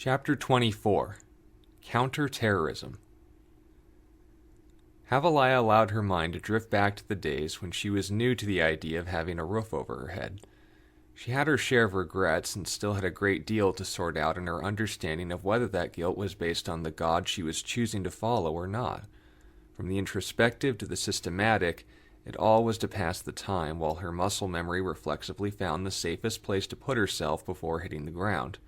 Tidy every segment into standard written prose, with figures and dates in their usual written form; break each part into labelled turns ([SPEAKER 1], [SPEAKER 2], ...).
[SPEAKER 1] Chapter 24 Counter-Terrorism. Havilah allowed her mind to drift back to the days when she was new to the idea of having a roof over her head. She had her share of regrets and still had a great deal to sort out in her understanding of whether that guilt was based on the God she was choosing to follow or not. From the introspective to the systematic, it all was to pass the time while her muscle memory reflexively found the safest place to put herself before hitting the ground.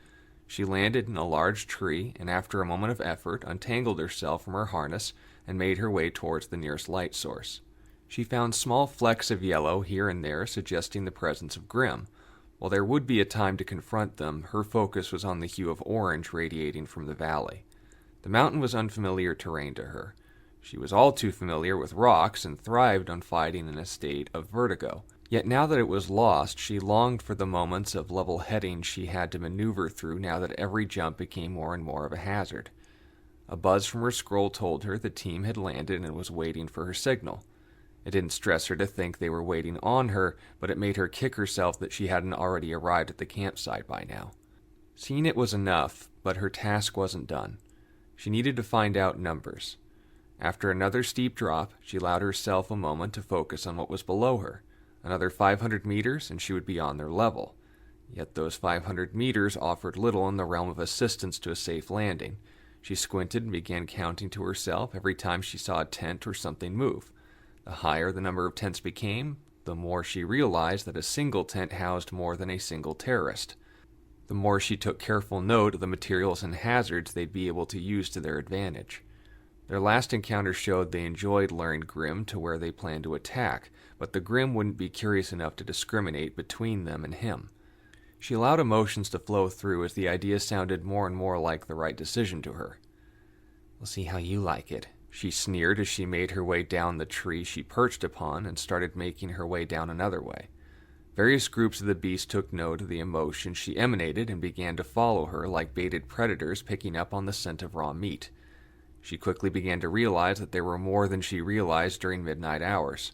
[SPEAKER 1] She landed in a large tree and after a moment of effort untangled herself from her harness and made her way towards the nearest light source. She found small flecks of yellow here and there suggesting the presence of Grimm. While there would be a time to confront them, her focus was on the hue of orange radiating from the valley. The mountain was unfamiliar terrain to her. She was all too familiar with rocks and thrived on fighting in a state of vertigo. Yet now that it was lost, she longed for the moments of level heading she had to maneuver through now that every jump became more and more of a hazard. A buzz from her scroll told her the team had landed and was waiting for her signal. It didn't stress her to think they were waiting on her, but it made her kick herself that she hadn't already arrived at the campsite by now. Seeing it was enough, but her task wasn't done. She needed to find out numbers. After another steep drop, she allowed herself a moment to focus on what was below her. Another 500 meters and she would be on their level. Yet those 500 meters offered little in the realm of assistance to a safe landing. She squinted and began counting to herself every time she saw a tent or something move. The higher the number of tents became, the more she realized that a single tent housed more than a single terrorist. The more she took careful note of the materials and hazards they'd be able to use to their advantage. Their last encounter showed they enjoyed luring Grimm to where they planned to attack, but the Grimm wouldn't be curious enough to discriminate between them and him. She allowed emotions to flow through as the idea sounded more and more like the right decision to her. "We'll see how you like it," she sneered as she made her way down the tree she perched upon and started making her way down another way. Various groups of the beast took note of the emotion she emanated and began to follow her like baited predators picking up on the scent of raw meat. She quickly began to realize that there were more than she realized during midnight hours.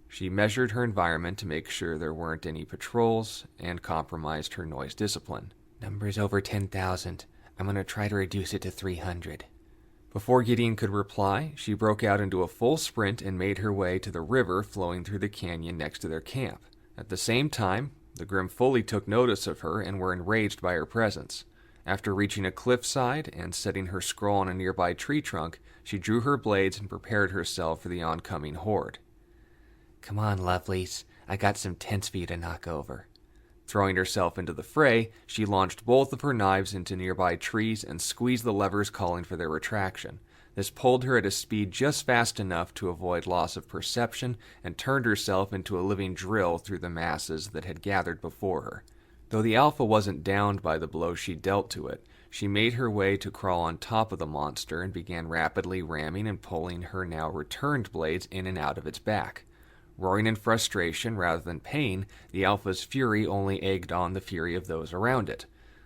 [SPEAKER 1] She measured her environment to make sure there weren't any patrols and compromised her noise discipline. "Number's over 10,000. I'm going to try to reduce it to 300. Before Gideon could reply, she broke out into a full sprint and made her way to the river flowing through the canyon next to their camp. At the same time, the Grimm fully took notice of her and were enraged by her presence. After reaching a cliffside and setting her scroll on a nearby tree trunk, she drew her blades and prepared herself for the oncoming horde. "Come on, lovelies. I got some tents for you to knock over." Throwing herself into the fray, she launched both of her knives into nearby trees and squeezed the levers calling for their retraction. This pulled her at a speed just fast enough to avoid loss of perception and turned herself into a living drill through the masses that had gathered before her. Though the Alpha wasn't downed by the blow she dealt to it, she made her way to crawl on top of the monster and began rapidly ramming and pulling her now returned blades in and out of its back. Roaring in frustration rather than pain, the Alpha's fury only egged on the fury of those around it.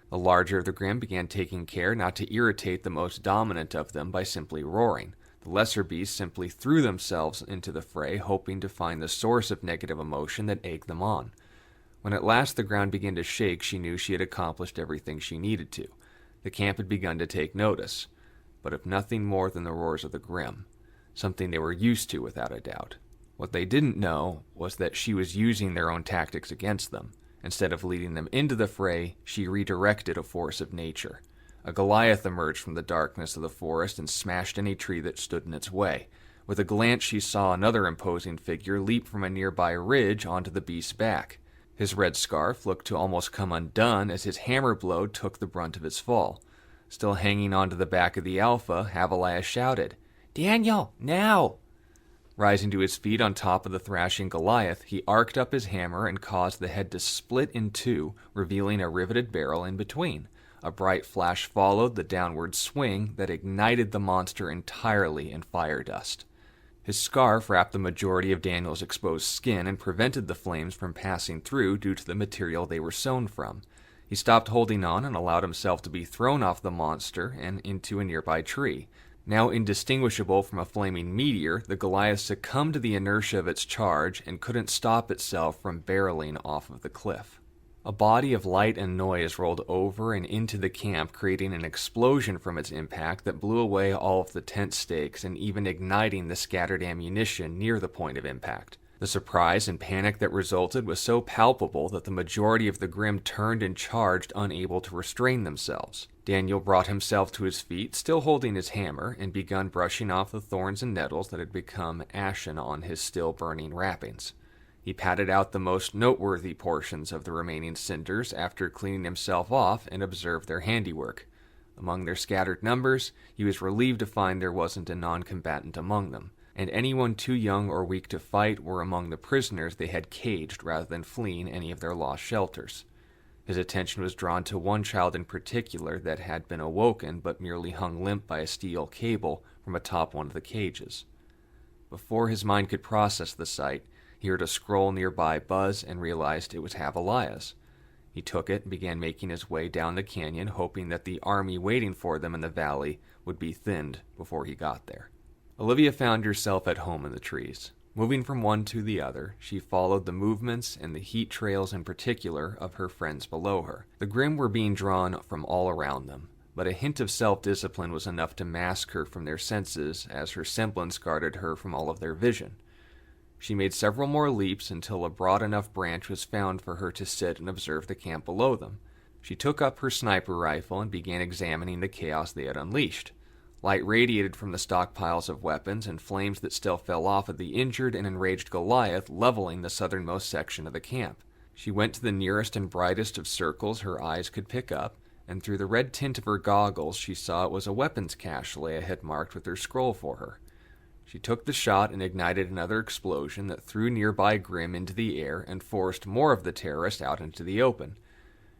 [SPEAKER 1] The larger of the Grimm began taking care not to irritate the most dominant of them by simply roaring. The lesser beasts simply threw themselves into the fray, hoping to find the source of negative emotion that egged them on. When at last the ground began to shake, she knew she had accomplished everything she needed to. The camp had begun to take notice, but of nothing more than the roars of the Grimm, something they were used to without a doubt. What they didn't know was that she was using their own tactics against them. Instead of leading them into the fray, she redirected a force of nature. A Goliath emerged from the darkness of the forest and smashed any tree that stood in its way. With a glance, she saw another imposing figure leap from a nearby ridge onto the beast's back. His red scarf looked to almost come undone as his hammer blow took the brunt of his fall. Still hanging onto the back of the Alpha, Havilah shouted, "Daniel, now!" Rising to his feet on top of the thrashing Goliath, he arced up his hammer and caused the head to split in two, revealing a riveted barrel in between. A bright flash followed the downward swing that ignited the monster entirely in fire dust. His scarf wrapped the majority of Daniel's exposed skin and prevented the flames from passing through due to the material they were sewn from. He stopped holding on and allowed himself to be thrown off the monster and into a nearby tree. Now indistinguishable from a flaming meteor, the Goliath succumbed to the inertia of its charge and couldn't stop itself from barreling off of the cliff. A body of light and noise rolled over and into the camp, creating an explosion from its impact that blew away all of the tent stakes and even igniting the scattered ammunition near the point of impact. The surprise and panic that resulted was so palpable that the majority of the Grimm turned and charged, unable to restrain themselves. Daniel brought himself to his feet, still holding his hammer, and begun brushing off the thorns and nettles that had become ashen on his still burning wrappings. He patted out the most noteworthy portions of the remaining cinders after cleaning himself off and observed their handiwork. Among their scattered numbers, he was relieved to find there wasn't a non-combatant among them, and anyone too young or weak to fight were among the prisoners they had caged rather than fleeing any of their lost shelters. His attention was drawn to one child in particular that had been awoken but merely hung limp by a steel cable from atop one of the cages. Before his mind could process the sight, he heard a scroll nearby buzz and realized it was Havalia's. He took it and began making his way down the canyon, hoping that the army waiting for them in the valley would be thinned before he got there. Olivia found herself at home in the trees. Moving from one to the other, she followed the movements and the heat trails in particular of her friends below her. The Grimm were being drawn from all around them, but a hint of self-discipline was enough to mask her from their senses, as her semblance guarded her from all of their vision. She made several more leaps until a broad enough branch was found for her to sit and observe the camp below them. She took up her sniper rifle and began examining the chaos they had unleashed. Light radiated from the stockpiles of weapons, and flames that still fell off of the injured and enraged Goliath, leveling the southernmost section of the camp. She went to the nearest and brightest of circles her eyes could pick up, and through the red tint of her goggles she saw it was a weapons cache Leia had marked with her scroll for her. She took the shot and ignited another explosion that threw nearby Grimm into the air and forced more of the terrorists out into the open.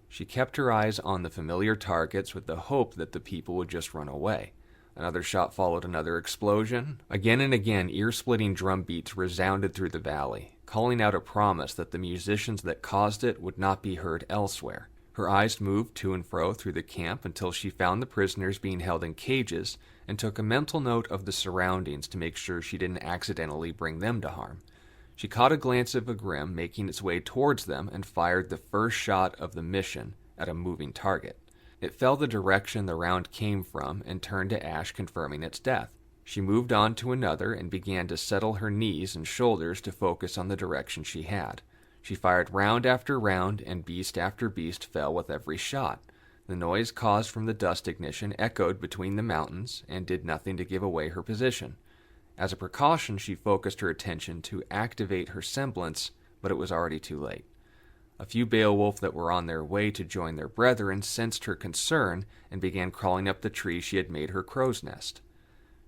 [SPEAKER 1] She kept her eyes on the familiar targets with the hope that the people would just run away. Another shot followed another explosion. Again and again, ear-splitting drum beats resounded through the valley, calling out a promise that the musicians that caused it would not be heard elsewhere. Her eyes moved to and fro through the camp until she found the prisoners being held in cages and took a mental note of the surroundings to make sure she didn't accidentally bring them to harm. She caught a glance of a Grimm making its way towards them and fired the first shot of the mission at a moving target. It fell the direction the round came from and turned to ash, confirming its death. She moved on to another and began to settle her knees and shoulders to focus on the direction she had. She fired round after round, and beast after beast fell with every shot. The noise caused from the dust ignition echoed between the mountains and did nothing to give away her position. As a precaution, she focused her attention to activate her semblance, but it was already too late. A few Beowulf that were on their way to join their brethren sensed her concern and began crawling up the tree she had made her crow's nest.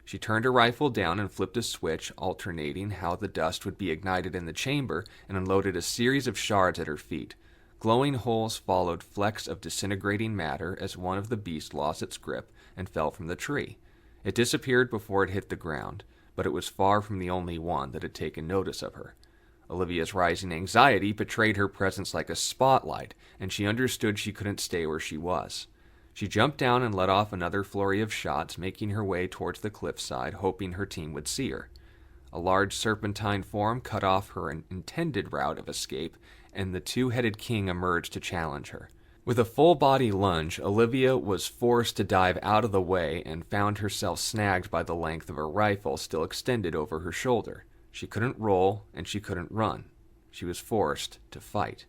[SPEAKER 1] She turned her rifle down and flipped a switch, alternating how the dust would be ignited in the chamber, and unloaded a series of shards at her feet. Glowing holes followed flecks of disintegrating matter as one of the beasts lost its grip and fell from the tree. It disappeared before it hit the ground, but it was far from the only one that had taken notice of her. Olivia's rising anxiety betrayed her presence like a spotlight, and she understood she couldn't stay where she was. She jumped down and let off another flurry of shots, making her way towards the cliffside, hoping her team would see her. A large serpentine form cut off her intended route of escape, and the two-headed king emerged to challenge her. With a full-body lunge, Olivia was forced to dive out of the way and found herself snagged by the length of her rifle still extended over her shoulder. She couldn't roll, and she couldn't run. She was forced to fight.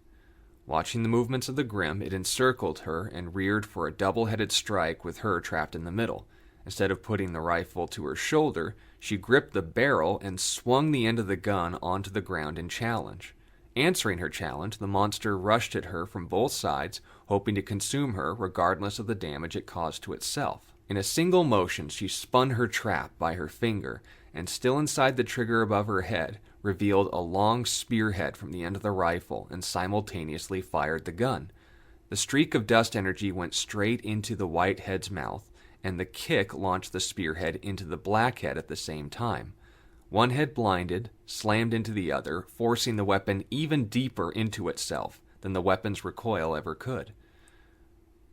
[SPEAKER 1] Watching the movements of the Grimm, it encircled her and reared for a double-headed strike with her trapped in the middle. Instead of putting the rifle to her shoulder, she gripped the barrel and swung the end of the gun onto the ground in challenge. Answering her challenge, the monster rushed at her from both sides, hoping to consume her regardless of the damage it caused to itself. In a single motion, she spun her trap by her finger, and still inside the trigger above her head, revealed a long spearhead from the end of the rifle and simultaneously fired the gun. The streak of dust energy went straight into the white head's mouth, and the kick launched the spearhead into the black head at the same time. One head blinded, slammed into the other, forcing the weapon even deeper into itself than the weapon's recoil ever could.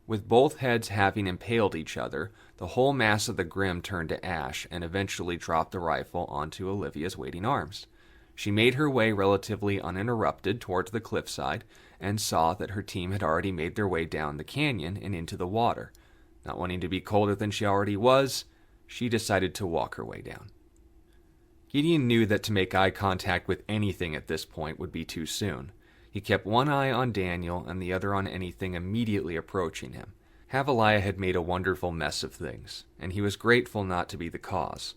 [SPEAKER 1] With both heads having impaled each other, the whole mass of the Grimm turned to ash and eventually dropped the rifle onto Olivia's waiting arms. She made her way relatively uninterrupted towards the cliffside and saw that her team had already made their way down the canyon and into the water. Not wanting to be colder than she already was, she decided to walk her way down. Gideon knew that to make eye contact with anything at this point would be too soon. He kept one eye on Daniel and the other on anything immediately approaching him. Havaliah had made a wonderful mess of things, and he was grateful not to be the cause.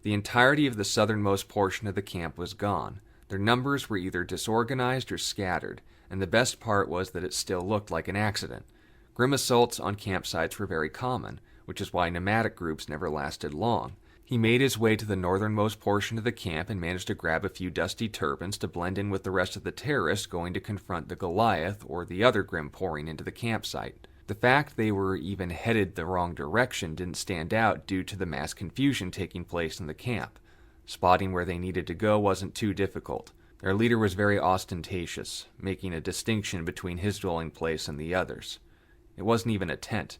[SPEAKER 1] The entirety of the southernmost portion of the camp was gone. Their numbers were either disorganized or scattered, and the best part was that it still looked like an accident. Grim assaults on campsites were very common, which is why nomadic groups never lasted long. He made his way to the northernmost portion of the camp and managed to grab a few dusty turbans to blend in with the rest of the terrorists going to confront the Goliath or the other Grim pouring into the campsite. The fact they were even headed the wrong direction didn't stand out due to the mass confusion taking place in the camp. Spotting where they needed to go wasn't too difficult. Their leader was very ostentatious, making a distinction between his dwelling place and the others. It wasn't even a tent.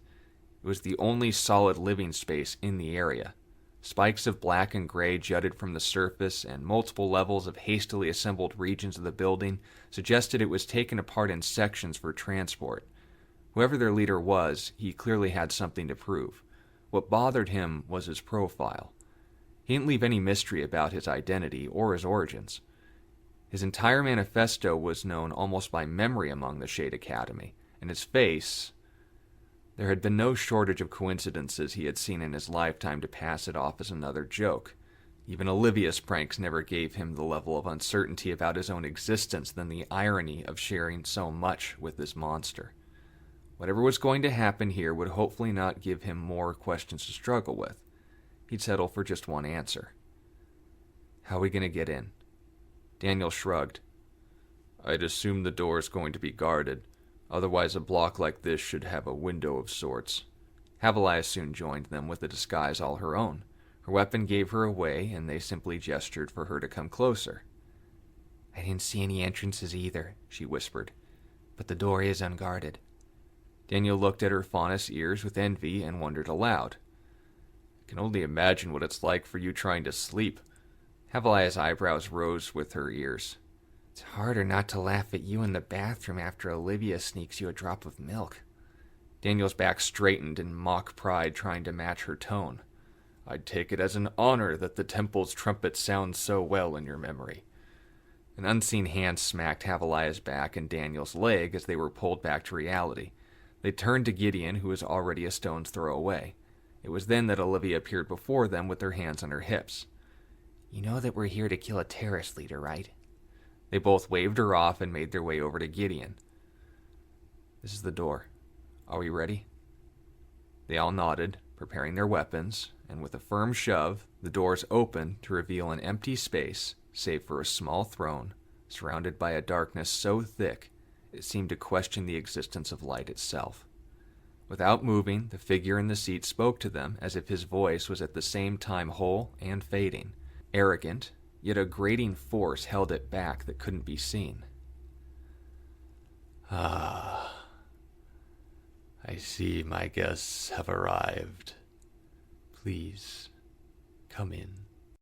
[SPEAKER 1] It was the only solid living space in the area. Spikes of black and gray jutted from the surface, and multiple levels of hastily assembled regions of the building suggested it was taken apart in sections for transport. Whoever their leader was, he clearly had something to prove. What bothered him was his profile. He didn't leave any mystery about his identity or his origins. His entire manifesto was known almost by memory among the Shade Academy, and his face... There had been no shortage of coincidences he had seen in his lifetime to pass it off as another joke. Even Olivia's pranks never gave him the level of uncertainty about his own existence than the irony of sharing so much with this monster. Whatever was going to happen here would hopefully not give him more questions to struggle with. He'd settle for just one answer. How are we going to get in? Daniel shrugged. I'd assume the door is going to be guarded. Otherwise, a block like this should have a window of sorts. Havaliah soon joined them with a disguise all her own. Her weapon gave her away, and they simply gestured for her to come closer. I didn't see any entrances either, she whispered, but the door is unguarded. Daniel looked at her faunus ears with envy and wondered aloud. I can only imagine what it's like for you trying to sleep. Havaliah's eyebrows rose with her ears. It's harder not to laugh at you in the bathroom after Olivia sneaks you a drop of milk. Daniel's back straightened in mock pride, trying to match her tone. I'd take it as an honor that the temple's trumpet sounds so well in your memory. An unseen hand smacked Havaliah's back and Daniel's leg as they were pulled back to reality. They turned to Gideon, who was already a stone's throw away. It was then that Olivia appeared before them with her hands on her hips. You know that we're here to kill a terrorist leader, right? They both waved her off and made their way over to Gideon. This is the door. Are we ready? They all nodded, preparing their weapons, and with a firm shove, the doors opened to reveal an empty space, save for a small throne, surrounded by a darkness so thick it seemed to question the existence of light itself. Without moving, the figure in the seat spoke to them as if his voice was at the same time whole and fading, arrogant, yet a grating force held it back that couldn't be seen. Ah, I see my guests have arrived. Please, come in.